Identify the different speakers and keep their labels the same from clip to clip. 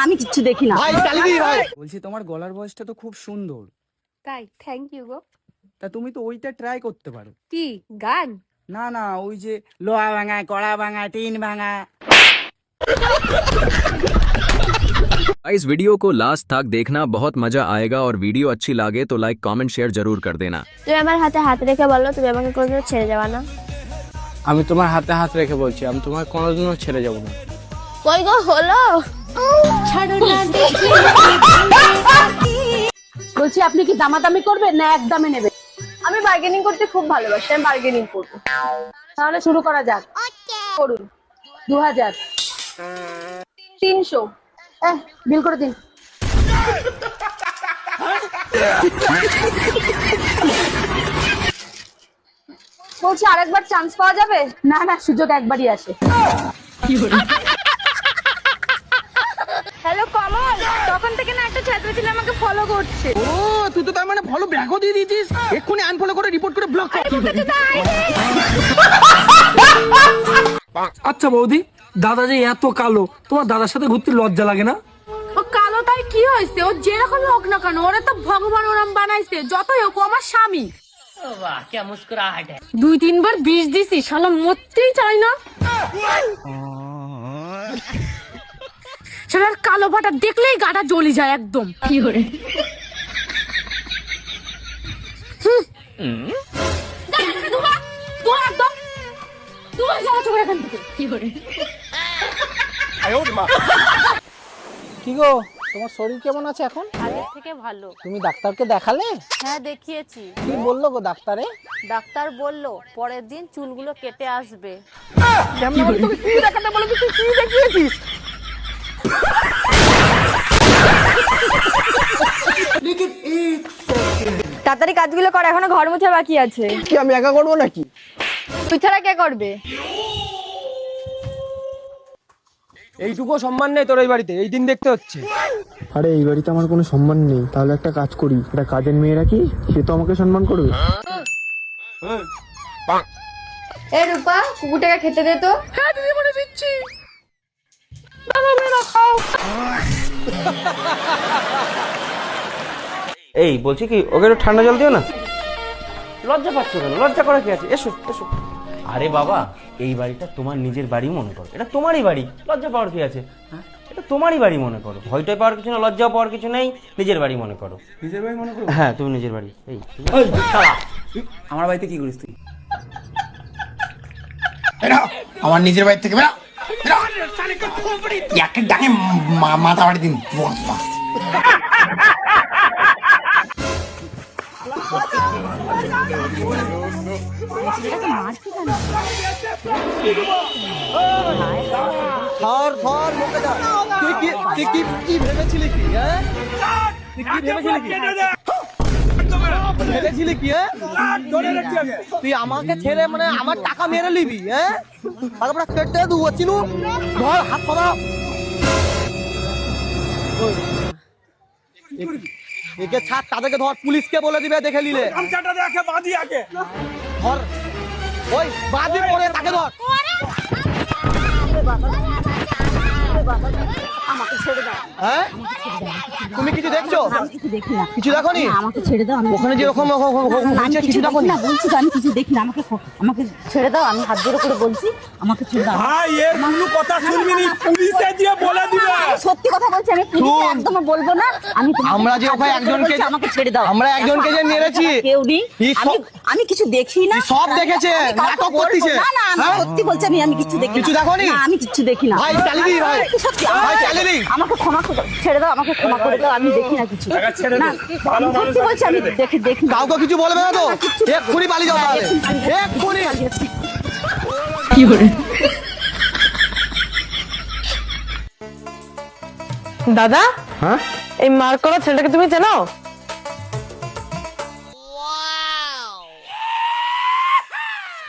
Speaker 1: আমি কিচ্ছু দেখি না।
Speaker 2: বলছি তোমার গলার ভয়েসটা তো খুব সুন্দর।
Speaker 3: তাই? থ্যাংক ইউ গো।
Speaker 2: তা তুমি তো ওইটা ট্রাই করতে পারো।
Speaker 3: কি গান?
Speaker 2: না না, ওই যে লোহা ভাঙা, কড়া ভাঙা, টিন ভাঙা।
Speaker 4: इस वीडियो को लास्ट तक देखना, बहुत मजा आएगा और वीडियो अच्छी लगे तो लाइक कमेंट शेयर जरूर कर देना।
Speaker 5: তুমি আমার হাতে হাত রেখে বলো তুমি আমাকে কোনোদিনও ছেড়ে যাবে না।
Speaker 6: আমি তোমার হাতে হাত রেখে বলছি আমি তোমাকে কোনোদিনও ছেড়ে যাব না।
Speaker 5: কই গো হলো?
Speaker 1: বলছি আপনি কি দামাদামি করবেন না একদমই নেবেন?
Speaker 5: আমি বার্গেনিং করতে খুব ভালোবাসি, আমি বার্গেনিং করবো।
Speaker 1: তাহলে শুরু করা যাক। করুন। 2000, 300, বিল করে দিন।
Speaker 5: বলছি আরেকবার চান্স পাওয়া যাবে?
Speaker 1: না না, সুযোগ একবারই আসে।
Speaker 3: হ্যালো কমল, তখন থেকে না একটা ছাত্র ছিল আমাকে ফলো করছে।
Speaker 6: ও তুই তো তার মানে ফলো ব্যাকও দিয়ে দিয়েছিস, এক্ষুনি আনফলো করে রিপোর্ট করে ব্লক কর।
Speaker 7: আচ্ছা বৌদি, দাদা যে এত কালো, তোমার দাদার সাথে ঘুরতে লজ্জা লাগে না?
Speaker 3: ও কালো তাই কি হয়েছে? ও যেরকমই হোক না কেন, ওরা তো ভগবান ওরম বানাইছে। যতই হোক ও আমার স্বামী। 2-3 বার বিষ দিছি, শালা মরতেই চাই না। শালার কালো ফাটা দেখলেই গাটা জ্বলি যায় একদম। কি করে
Speaker 6: কি গো তোমার শরীর কেমন আছে এখন?
Speaker 3: আগের থেকে ভালো।
Speaker 6: তুমি ডাক্তারকে দেখালে?
Speaker 3: হ্যাঁ দেখিয়েছি।
Speaker 6: কি বললো গো ডাক্তারে?
Speaker 3: ডাক্তার বলল পরের দিন চুলগুলো কেটে আসবে।
Speaker 6: কি দেখাতে বলেছিস? তুই কি দেখিয়েছিস?
Speaker 5: তাড়াতাড়ি কাজগুলো কর, এখনো ঘর মুছা বাকি আছে।
Speaker 6: কি আমি একা করবো নাকি?
Speaker 5: তুই ছাড়া কে করবে?
Speaker 6: এইটুকু সম্মান নেই তোর এই বাড়িতে, এই দিন দেখতে হচ্ছে।
Speaker 8: আরে এই বাড়িতে আমার কোনো সম্মান নেই, তাহলে একটা কাজ করি, একটা কাজের মেয়ে রাখি, সে তো আমাকে সম্মান করবে।
Speaker 5: এ রূপা, কুকুরটাকে খেতে দে তো।
Speaker 3: হ্যাঁ দিদি বলে দিচ্ছি।
Speaker 9: এই বলছি কি, ওকে একটু ঠান্ডা জল দিও না। লজ্জা পাচ্ছ কেন? লজ্জা করা কি আছে? এসো এসো। আরে বাবা, এই বাড়িটা তোমার নিজের বাড়ি মনে করো, এটা তোমারই বাড়ি, লজ্জা পাওয়ার কি আছে? হ্যাঁ, এটা তোমারই বাড়ি মনে করো, ভয়টাই পাওয়ার কিছু না, লজ্জা পাওয়ার কিছু নেই, নিজের বাড়ি মনে করো।
Speaker 2: নিজের ভাই মনে করো?
Speaker 9: হ্যাঁ তুমি নিজের বাড়ি। এই
Speaker 2: আমার বাড়িতে কি করিস তুই?
Speaker 10: আমার নিজের বাড়ি থেকে বেরা একটা ডাকে মাথা বাড়ি দিন।
Speaker 6: তুই কি ভেবেছিলি কি? হ্যাঁ তুই কি ভেবেছিলি কি? তুই আমাকে ছেড়ে মানে আমার টাকা মেরে নিবি? হ্যাঁ তারপরে কেটে দেবো, চিনু ধর হাত ধরা। একে ছাড়, তাদেরকে ধর, পুলিশকে বলে দিবে দেখে নিলে। ধর ওই বাদি পরে তাকে ধর।
Speaker 1: আমাকে ছেড়ে দাও।
Speaker 6: হ্যাঁ তুমি কিছু দেখছো?
Speaker 1: আমি কিছু দেখি না।
Speaker 6: কিছু দেখো নি?
Speaker 1: আমাকে ছেড়ে দাও।
Speaker 6: ওখানে যেরকম হয়েছে কিছু দেখো নি?
Speaker 1: না বলছি তো, আমি কিছু দেখি না। আমাকে ছেড়ে দাও, আমি হাত জোড় করে বলছি আমাকে ছেড়ে দাও।
Speaker 6: কথা শুনবি নি, পুলিশে দিয়ে বলে দিবে।
Speaker 1: সত্যি কথা বলছি, আমি পুলিশে একদম বলবো না। আমি
Speaker 6: আমরা যে ওখানে একজনকে,
Speaker 1: আমাকে ছেড়ে দাও।
Speaker 6: আমরা একজনকে যে মেরেছি
Speaker 1: কেউ নেই, আমি কিছু দেখি না।
Speaker 6: সব দেখেছে, নাটক করতেছে।
Speaker 1: না না, আমি সত্যি বলছি, আমি কিছু দেখি না।
Speaker 6: কিছু দেখো নি?
Speaker 1: আমি কিছু দেখি না।
Speaker 6: ভাই চালিবি, ভাই
Speaker 1: সত্যি
Speaker 6: ভাই চালিবি।
Speaker 1: আমাকে ক্ষমা করে ছেড়ে দাও, আমাকে ক্ষমা করে দাও, আমি দেখি না কিছু। না আমি সত্যি বলছি, আমি দেখি।
Speaker 6: কাউকে কিছু বলবে না তো? এক্ষুনি পালিয়ে যাও তাহলে, এক্ষুনি।
Speaker 1: কি করে?
Speaker 11: দাদা,
Speaker 8: হ্যাঁ
Speaker 11: এই মার করা ছেলেটাকে তুমি চেনো?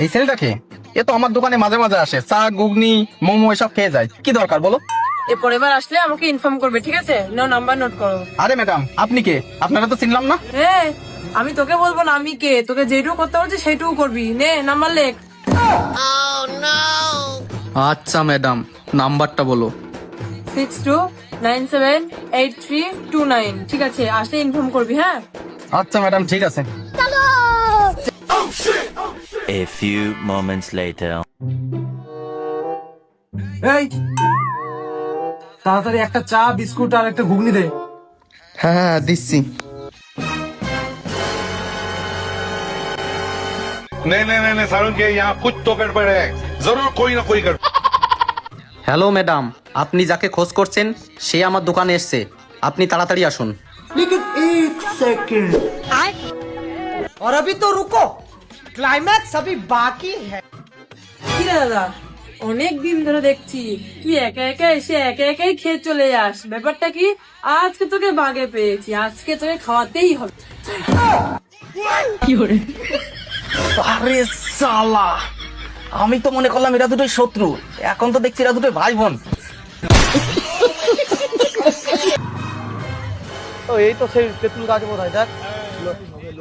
Speaker 10: এই ছেলেটাকে? এ তো আমার দোকানে মাঝে মাঝে আসে, চা ঘুগনি মোমো এসব খেয়ে যায়। কি দরকার বলো?
Speaker 11: এ পরের আসলে আমাকে ইনফর্ম করবে, ঠিক আছে? নাও নাম্বার নোট করো।
Speaker 10: আরে ম্যাডাম আপনি কে? আপনারা তো চিনলাম না।
Speaker 11: হ্যাঁ আমি তোকে বলবো না আমি কে, তোকে যেটুকু করতে বলছি সেইটুকু করবি। নে নাম্বার লেখ।
Speaker 10: আচ্ছা ম্যাডাম নাম্বারটা বলো।
Speaker 11: 62978329। ঠিক আছে, আসলে ইনফর্ম করবি। হ্যাঁ
Speaker 10: আচ্ছা ম্যাডাম, ঠিক আছে।
Speaker 4: A few moments later.
Speaker 7: এই তাড়াতাড়ি একটা চা, বিস্কুট আর একটা ঘুগনি দে।
Speaker 10: হ্যাঁ হ্যাঁ দিচ্ছি।
Speaker 12: नहीं सारुण के यहाँ कुछ तो गड़बड़ है, जरूर कोई ना कोई गड़बड़।
Speaker 10: হ্যালো ম্যাডাম, আপনি যাকে খোঁজ করছেন সে আমার দোকানে এসছে, আপনি তাড়াতাড়ি আসুন।
Speaker 6: लेकिन एक सेकंड और अभी तो रुको, क्लाइमैक्स अभी बाकी है।
Speaker 11: কি রে দাদা, অনেক দিন ধরে দেখছি তুই একা একা এসে একা একাই খেয়ে চলে যাস। ব্যাপারটা কি? আজকে তোকে বাগে পেয়েছি, আজকে তোকে খাওয়াতেই হবে।
Speaker 6: আরে সালা, আমি তো মনে করলাম এরা দুটোই শত্রু, এখন তো দেখছি এরা দুটোই ভাই বোন। তো এই তো সেই তেঁতুল গাছ বোধ হয়, দেখ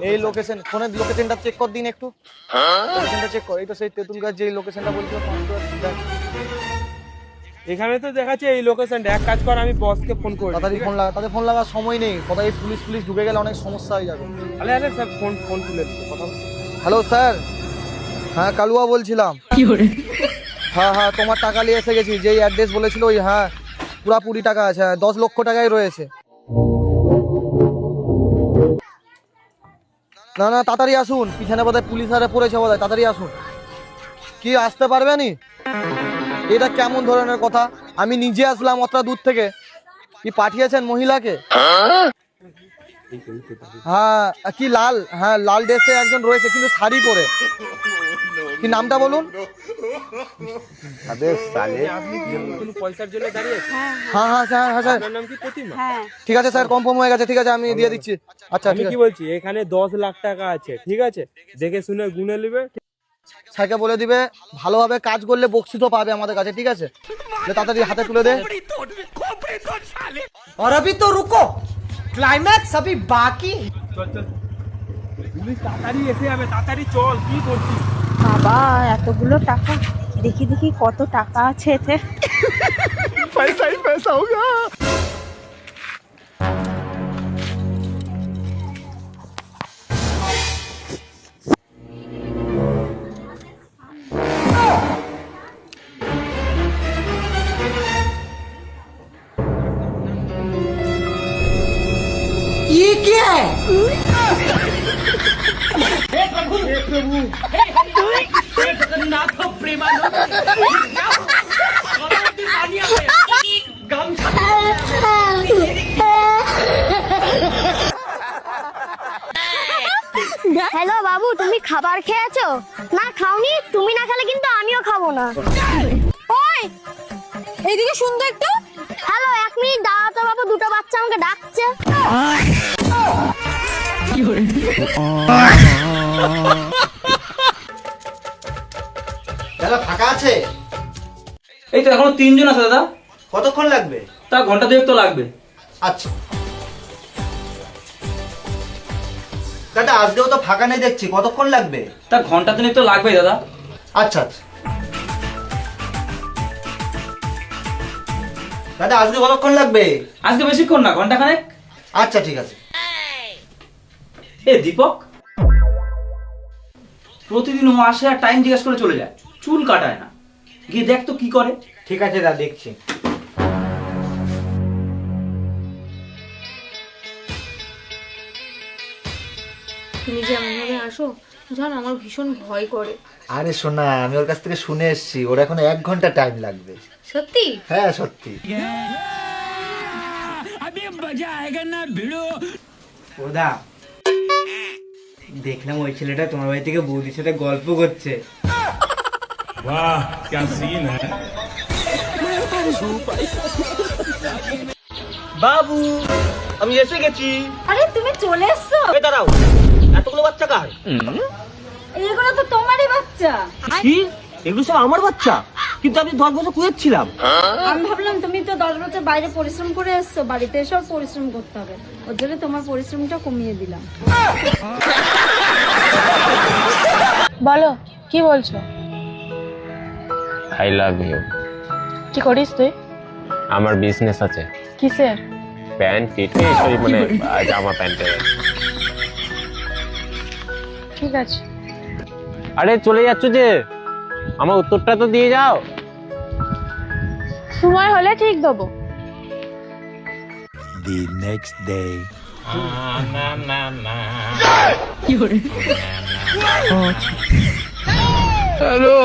Speaker 6: এই লোকেশন, ফোনের লোকেশনটা চেক কর দিন একটু, লোকেশনটা চেক কর। এই তো সেই তেঁতুল গাছ, যে লোকেশনটা বলছিল 5
Speaker 9: এখানে তো দেখাচ্ছে এই লোকেশনটা। এক কাজ কর, আমি বসকে ফোন করি।
Speaker 6: তাড়াতাড়ি ফোন লাগা, তাদের ফোন লাগার সময় নেই, কোথায় পুলিশ পুলিশ ঢুকে গেলে অনেক সমস্যা হয়ে যাবে।
Speaker 9: আরে আরে স্যার, ফোন তুলে দিচ্ছে, কথা বলছি।
Speaker 6: হ্যালো স্যার, হ্যাঁ কালুয়া বলছিলাম। হ্যাঁ হ্যাঁ, তোমার টাকা নিয়ে এসে গেছি, যেই অ্যাড্রেস বলেছিল ওই, হ্যাঁ পুরাপুরি টাকা আছে, 10 লক্ষ টাকাই রয়েছে। না না তাড়াতাড়ি আসুন, পিছনে বোধহয় পুলিশ আরে পড়েছে বোধহয়, তাড়াতাড়ি আসুন। কি আসতে পারবে নি? এটা কেমন ধরনের কথা? আমি নিজে আসলাম অতটা দূর থেকে, কি পাঠিয়েছেন মহিলাকে? হ্যাঁ কি লাল, হ্যাঁ লাল ড্রেসে একজন রয়েছে কিন্তু শাড়ি পরে, কি নামটা বলুন?
Speaker 9: আপনি কি কোনো পয়সার জন্য দাঁড়িয়ে আছেন?
Speaker 6: হ্যাঁ হ্যাঁ স্যার, হ্যাঁ স্যার,
Speaker 9: আপনার নাম কি প্রতিমা?
Speaker 6: ঠিক আছে স্যার, কনফার্ম হয়ে গেছে, ঠিক আছে আমি দিয়ে দিচ্ছি। আচ্ছা
Speaker 9: আমি
Speaker 6: ঠিক
Speaker 9: কি
Speaker 6: আছে,
Speaker 9: বলছি, এখানে 10 লাখ টাকা আছে, ঠিক আছে? দেখে শুনে গুনে নেবে।
Speaker 6: স্যারকে বলে দিবে ভালোভাবে কাজ করলে বকশিসও পাবে আমাদের কাছে, ঠিক আছে? তাড়াতাড়ি হাতে তুলে দে। और अभी तो रुको, क्लाइमैक्स अभी बाकी।
Speaker 9: চল চল, পুলিশ তাড়াতাড়ি এসে যাবে, তাড়াতাড়ি চল। কি করছিস?
Speaker 1: বাবা এতগুলো টাকা, দেখি দেখি কত টাকা আছে এতে।
Speaker 6: पैसा ही पैसा होगा। ये क्या है?
Speaker 5: হ্যালো বাবু, তুমি খাবার খেয়েছো? না খাওনি? তুমি না খেলে কিন্তু আমিও খাবো না।
Speaker 3: ওই এইদিকে শুনতো একটু।
Speaker 5: হ্যালো, 1 মিনিট দাঁড়াও তো বাবু, দুটো বাচ্চা আমাকে ডাকছে।
Speaker 6: দাদা ফাঁকা আছে?
Speaker 2: এই তো এখনো 3 জন আছে দাদা।
Speaker 6: কতক্ষণ লাগবে?
Speaker 2: তা ঘন্টা 2 তো লাগবে।
Speaker 6: আচ্ছা দাদা, আজকেও তো ফাঁকা নেই দেখছি, কতক্ষণ লাগবে?
Speaker 2: তা ঘন্টা 3 তো লাগবেই দাদা।
Speaker 6: আচ্ছা আচ্ছা দাদা, আজকে কতক্ষণ লাগবে?
Speaker 2: আজকে বেশিক্ষণ না, ঘন্টা খানেক।
Speaker 6: আচ্ছা ঠিক আছে।
Speaker 2: এ দীপক, প্রতিদিন ও আসে আর টাইম জিজ্ঞেস করে চলে যায়, চুল কাটায় না। গিয়ে দেখ তো কি করে।
Speaker 6: ঠিক আছে দাদা, দেখছি।
Speaker 3: তুমি যে এমনভাবে আসো, জান আমার ভীষণ ভয় করে।
Speaker 6: আরে শোনা, আমি ওর কাছ থেকে শুনে এসেছি, ওর এখন 1 ঘন্টা টাইম লাগবে।
Speaker 3: সত্যি?
Speaker 6: হ্যাঁ সত্যি।
Speaker 2: ওদা, দেখলাম ওই ছেলেটা তোমার বাড়ি থেকে বৌদির সাথে গল্প করছে।
Speaker 12: वाह क्या सीन है।
Speaker 6: বাবু আমি এসে গেছি।
Speaker 5: আরে তুমি চলে এসছো?
Speaker 6: এই দাঁড়াও, এতগুলো বাচ্চা কার?
Speaker 5: এগুলো তো তোমারই বাচ্চা।
Speaker 6: কি? এগুলো সব আমার বাচ্চা? কিন্তু আমি 10 বছর কুয়েছিলাম।
Speaker 5: আমি ভাবলাম তুমি তো 10 বছর বাইরে পরিশ্রম করে এসছো, বাড়িতে এসেও পরিশ্রম করতে হবে, ওর জন্য তোমার পরিশ্রমটা কমিয়ে দিলাম।
Speaker 3: বলো কি বলছো?
Speaker 9: I love you.
Speaker 3: কি করিস তুই?
Speaker 9: আমার বিজনেস আছে।
Speaker 3: কিসের?
Speaker 9: প্যান্ট টিটে সরি মানে জামা প্যান্টের।
Speaker 3: ঠিক আছে।
Speaker 9: আরে চলে যাচ্ছ যে, আমার উত্তরটা তো দিয়ে যাও।
Speaker 3: সময় হলে ঠিক দেবো।
Speaker 8: The next day.
Speaker 6: হ্যালো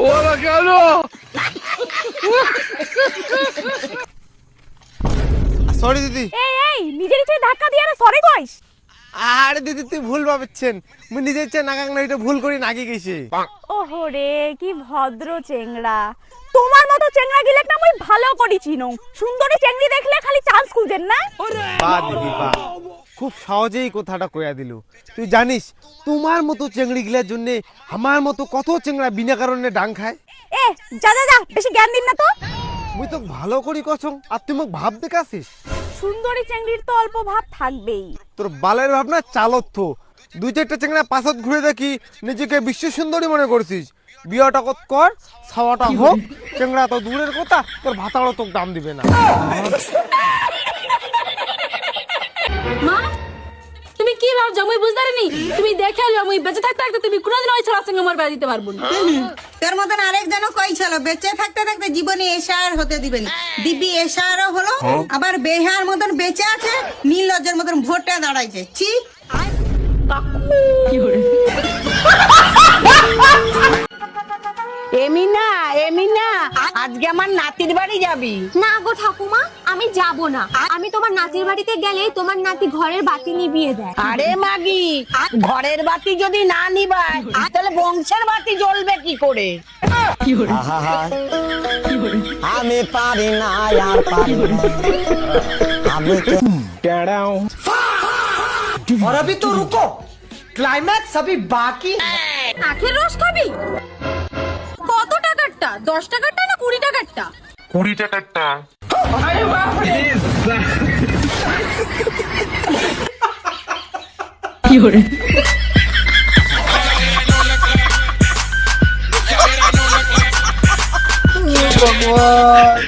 Speaker 6: ওরা কেন সরি দিদি
Speaker 1: এই নিজের ইচ্ছে ধাক্কা দিয়ে আর সরি কইস।
Speaker 6: আরে দিদি তুই ভুল ভাবছেন মুই নিজের ইচ্ছা নাগাং না এটা ভুল করি নাগি গেছে।
Speaker 1: ওহো রে কি ভদ্র চেংড়া, তোমার মতো চেংড়া গিলেক না মুই ভালো করি চিনো। সুন্দরী চেংড়ি দেখলে খালি চান্স খুঁজেন না।
Speaker 6: বা দিদি বা খুব সহজেই কথাটা কইয়া দিলু। তুই জানিস তোমার মতো চেংড়ি গিলার জন্য আমার মতো কত চেংড়া বিনা কারণে ডাং খায়।
Speaker 1: এ যা যা যা বেশি জ্ঞান দিন না তো।
Speaker 6: মুই তো ভালো করি কসম আর তুই মোক ভাব দেখাছিস।
Speaker 1: সুন্দরী চেংড়ির তো অল্প ভাব থাকবেই।
Speaker 6: তোর বালের ভাবনা চালত দুই চারটা চেংড়া পাছত ঘুরে দেখি নিজেকে বিশ্ব সুন্দরী মনে করছিস। বিয়েটা কর ছাওয়াটা হোক, চেংড়া তো দূরের কথা তোর ভাতাড়ও তোকে দাম দিবে না।
Speaker 3: মা তুমি কি ভাবছো আমি বুঝতে পারিনি? তুমি দেখে আমি বেঁচে থাকতে থাকতে তুমি কোনোদিন ওই ছেলের সঙ্গে আমার বিয়ে দিতে পারবো না।
Speaker 5: তোর মতন আরেকজন কই ছিল বেঁচে থাকতে থাকতে জীবনে এশার হতে দিবেন। দিব্যি এশারও হলো আবার বেহার মতন বেঁচে আছে, নীলজ্জের মতন ভোটে দাঁড়াইছে। ছি
Speaker 1: এমিনা এমিনা আজকে আমার নাতির বাড়ি যাবি?
Speaker 3: না গো ঠাকুমা আমি যাব না। আমি তোমার নাতির বাড়িতে গেলে তোমার নাতি ঘরের বাতি নিভিয়ে দেয়।
Speaker 1: আরে মাগি ঘরের বাতি যদি না নিবায় তাহলে বংশের বাতি জ্বলবে কি করে?
Speaker 8: আমি পারি না আর পারি না আমি টেড়াও।
Speaker 7: और अभी तो रुको, क्लाइमैक्स अभी बाकी है।
Speaker 3: আখের রস খাবি? কত টাকারটা? 10 টাকারটা না 20 টাকারটা?
Speaker 12: 20 টাকারটা।
Speaker 11: কি করে
Speaker 6: ভগবান